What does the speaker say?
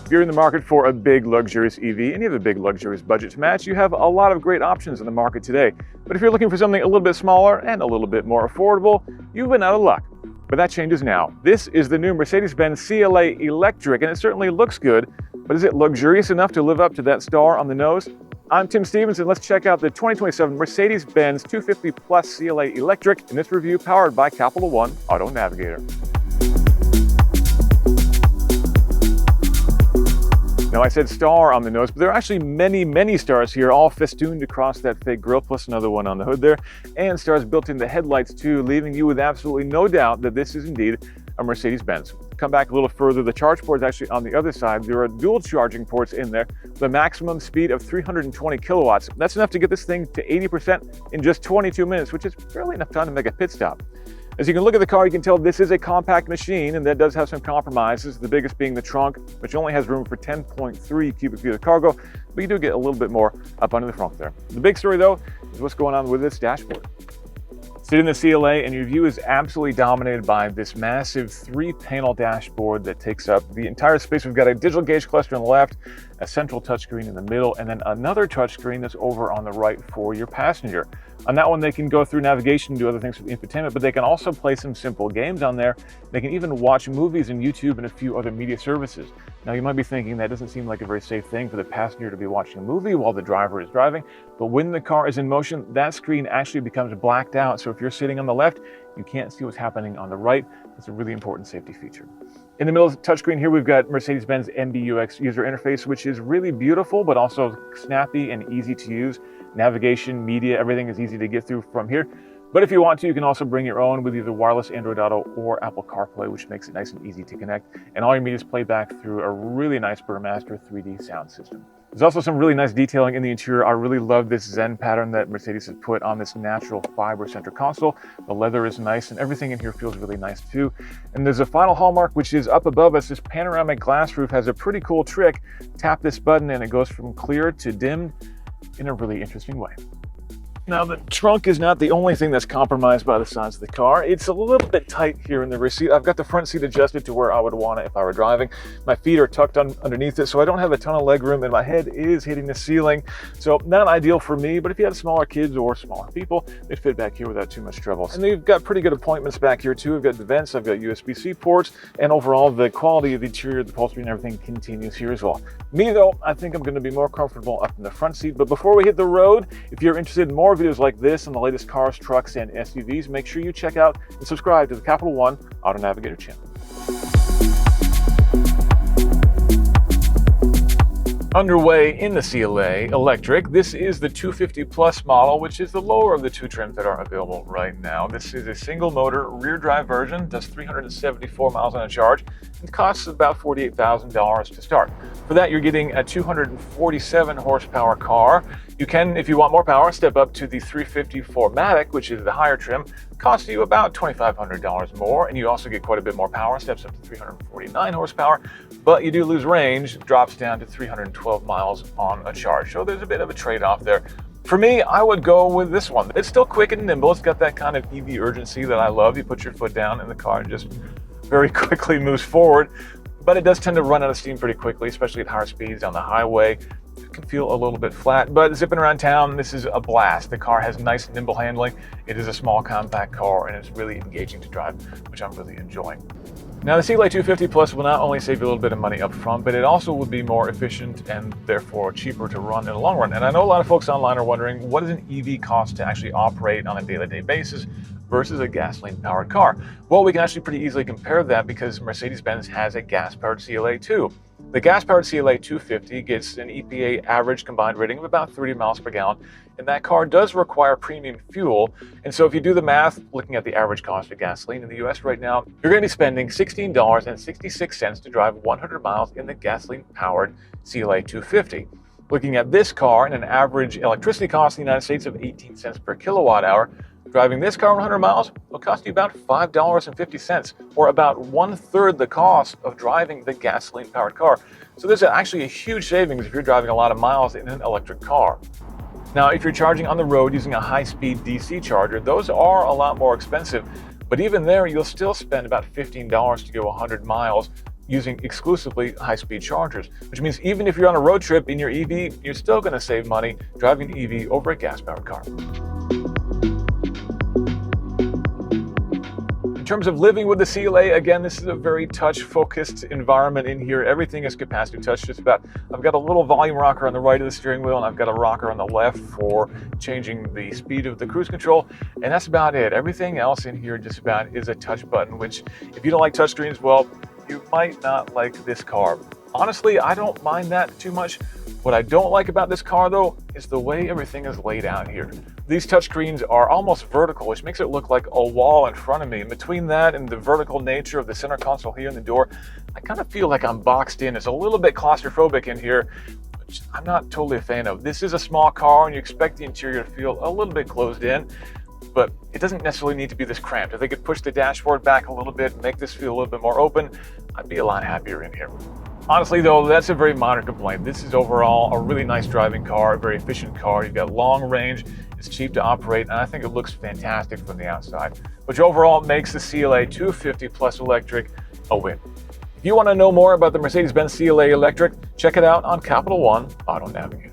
If you're in the market for a big luxurious EV and you have a big luxurious budget to match, you have a lot of great options in the market today. But if you're looking for something a little bit smaller and a little bit more affordable, you've been out of luck. But that changes now. This is the new Mercedes-Benz CLA Electric, and it certainly looks good, but is it luxurious enough to live up to that star on the nose? I'm Tim Stevens, and let's check out the 2027 Mercedes-Benz 250 Plus CLA Electric in this review powered by Capital One Auto Navigator. Now, I said star on the nose, but there are actually many stars here, all festooned across that fake grille, plus another one on the hood there, and stars built into the headlights too, leaving you with absolutely no doubt that this is indeed a Mercedes-Benz. Come back a little further, the charge port is actually on the other side. There are dual charging ports in there, with a maximum speed of 320 kilowatts. That's enough to get this thing to 80% in just 22 minutes, which is barely enough time to make a pit stop. As you can look at the car, you can tell this is a compact machine, and that does have some compromises, the biggest being the trunk, which only has room for 10.3 cubic feet of cargo, but you do get a little bit more up under the front there. The big story, though, is what's going on with this dashboard. Sit in the CLA, and your view is absolutely dominated by this massive 3-panel dashboard that takes up the entire space. We've got a digital gauge cluster on the left, a central touchscreen in the middle, and then another touchscreen that's over on the right for your passenger. On that one, they can go through navigation and do other things with infotainment, but they can also play some simple games on there. They can even watch movies and YouTube and a few other media services. Now, you might be thinking that doesn't seem like a very safe thing for the passenger to be watching a movie while the driver is driving, but when the car is in motion, that screen actually becomes blacked out. So if you're sitting on the left, you can't see what's happening on the right. It's a really important safety feature. In the middle of the touchscreen here, we've got Mercedes-Benz MBUX user interface, which is really beautiful, but also snappy and easy to use. Navigation, media, everything is easy to get through from here. But if you want to, you can also bring your own with either wireless Android Auto or Apple CarPlay, which makes it nice and easy to connect. And all your media is played back through a really nice Burmester 3D sound system. There's also some really nice detailing in the interior. I really love this Zen pattern that Mercedes has put on this natural fiber center console. The leather is nice, and everything in here feels really nice too. And there's a final hallmark, which is up above us. This panoramic glass roof has a pretty cool trick. Tap this button and it goes from clear to dimmed in a really interesting way. Now, the trunk is not the only thing that's compromised by the size of the car. It's a little bit tight here in the rear seat. I've got the front seat adjusted to where I would want it if I were driving. My feet are tucked underneath it, so I don't have a ton of leg room, and my head is hitting the ceiling. So not ideal for me, but if you had smaller kids or smaller people, they'd fit back here without too much trouble. And they've got pretty good appointments back here too. I've got the vents, I've got USB-C ports, and overall the quality of the interior, the upholstery and everything continues here as well. Me though, I think I'm going to be more comfortable up in the front seat. But before we hit the road, if you're interested in more videos like this on the latest cars, trucks, and SUVs, make sure you check out and subscribe to the Capital One Auto Navigator channel. Underway in the CLA Electric, this is the 250 Plus model, which is the lower of the two trims that are available right now. This is a single motor rear drive version, does 374 miles on a charge, and costs about $48,000 to start. For that, you're getting a 247 horsepower car. You can, if you want more power, step up to the 350 4MATIC, which is the higher trim. Costs you about $2,500 more, and you also get quite a bit more power, steps up to 349 horsepower, but you do lose range, drops down to 312 miles on a charge. So there's a bit of a trade-off there. For me, I would go with this one. It's still quick and nimble. It's got that kind of EV urgency that I love. You put your foot down and the car just very quickly moves forward, but it does tend to run out of steam pretty quickly, especially at higher speeds on the highway. It can feel a little bit flat, but zipping around town, this is a blast. The car has nice nimble handling. It is a small compact car, and it's really engaging to drive, which I'm really enjoying. Now, the CLA 250 Plus will not only save you a little bit of money up front, but it also would be more efficient and therefore cheaper to run in the long run. And I know a lot of folks online are wondering, what does an EV cost to actually operate on a day-to-day basis versus a gasoline-powered car? Well, we can actually pretty easily compare that because Mercedes-Benz has a gas-powered CLA too. The gas-powered CLA 250 gets an EPA average combined rating of about 30 miles per gallon, and that car does require premium fuel. And so if you do the math, looking at the average cost of gasoline in the US right now, you're going to be spending $16.66 to drive 100 miles in the gasoline-powered CLA 250. Looking at this car and an average electricity cost in the United States of 18 cents per kilowatt hour, driving this car 100 miles will cost you about $5.50, or about 1/3 the cost of driving the gasoline-powered car. So there's actually a huge savings if you're driving a lot of miles in an electric car. Now, if you're charging on the road using a high-speed DC charger, those are a lot more expensive. But even there, you'll still spend about $15 to go 100 miles using exclusively high-speed chargers, which means even if you're on a road trip in your EV, you're still going to save money driving an EV over a gas-powered car. In terms of living with the CLA, again, this is a very touch-focused environment in here. Everything is capacitive touch, just about. I've got a little volume rocker on the right of the steering wheel, and I've got a rocker on the left for changing the speed of the cruise control, and that's about it. Everything else in here just about is a touch button, which if you don't like touchscreens, well, you might not like this car. Honestly, I don't mind that too much. What I don't like about this car, though, is the way everything is laid out here. These touchscreens are almost vertical, which makes it look like a wall in front of me. And between that and the vertical nature of the center console here in the door, I kind of feel like I'm boxed in. It's a little bit claustrophobic in here, which I'm not totally a fan of. This is a small car, and you expect the interior to feel a little bit closed in, but it doesn't necessarily need to be this cramped. If they could push the dashboard back a little bit and make this feel a little bit more open, I'd be a lot happier in here. Honestly, though, that's a very minor complaint. This is overall a really nice driving car, a very efficient car. You've got long range, it's cheap to operate, and I think it looks fantastic from the outside, which overall makes the CLA 250 Plus Electric a win. If you want to know more about the Mercedes-Benz CLA Electric, check it out on Capital One Auto Navigator.